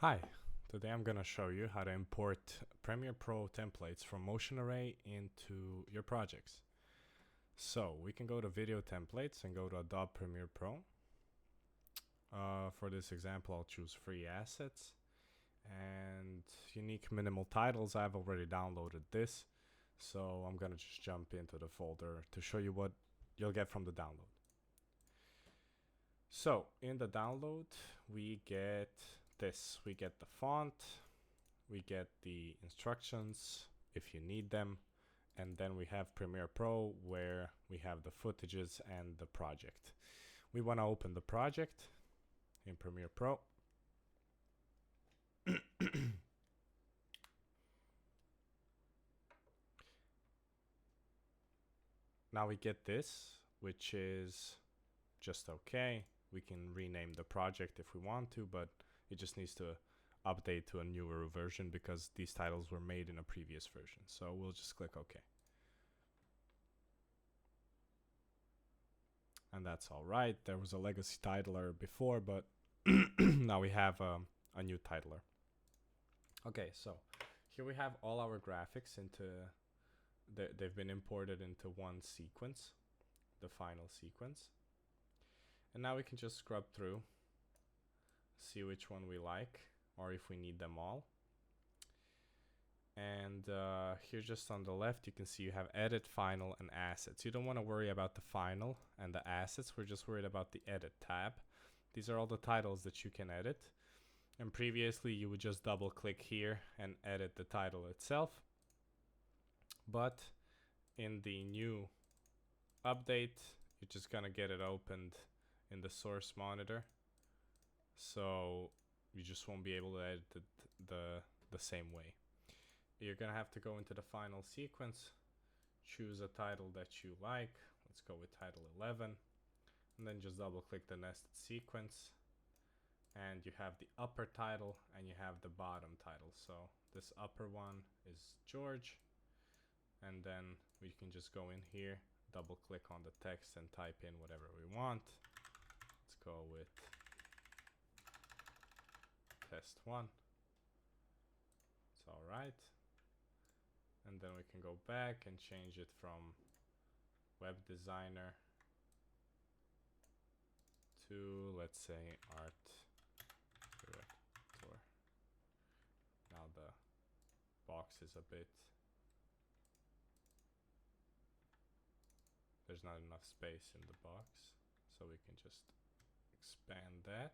Hi, today I'm going to show you how to import Premiere Pro templates from Motion Array into your projects. So we can go to Video Templates and go to Adobe Premiere Pro. For this example, I'll choose Free Assets and Unique Minimal Titles. I've already downloaded this, so I'm going to just jump into the folder to show you what you'll get from the download. So in the download, we get this. We get the font, we get the instructions if you need them, and then we have Premiere Pro where we have the footages and the project. We want to open the project in Premiere Pro. Now we get this, which is just okay. We can rename the project if we want to, but it just needs to update to a newer version because these titles were made in a previous version. So we'll just click OK. And that's all right. There was a legacy titler before, but now we have a new titler. Okay, so here we have all our graphics they've been imported into one sequence, the final sequence. And now we can just scrub through, see which one we like, or if we need them all. And here just on the left, you can see you have edit, final, and assets. You don't want to worry about the final and the assets. We're just worried about the edit tab. These are all the titles that you can edit. And previously, you would just double click here and edit the title itself. But in the new update, you're just going to get it opened in the source monitor. So you just won't be able to edit it the same way. You're gonna have to go into the final sequence, choose a title that you like. Let's go with title 11, and then just double click the nested sequence, and you have the upper title and you have the bottom title. So this upper one is George, and then we can just go in here, double click on the text and type in whatever we want. Let's go with test 1. It's all right. And then we can go back and change it from web designer to, let's say, art director. Now the box is a bit, there's not enough space in the box, so we can just expand that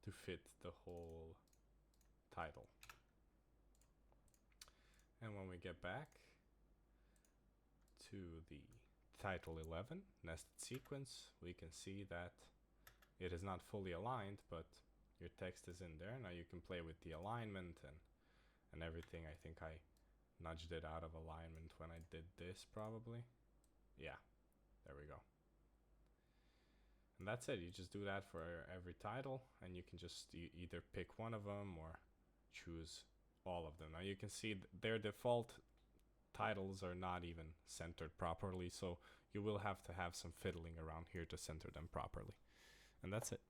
to fit the whole title. And when we get back to the title 11 nested sequence, we can see that it is not fully aligned, but your text is in there. Now you can play with the alignment and everything. I think I nudged it out of alignment when I did this, probably. Yeah, there we go. And that's it. You just do that for every title, and you can just either pick one of them or choose all of them. Now you can see their default titles are not even centered properly, so you will have to have some fiddling around here to center them properly. And that's it.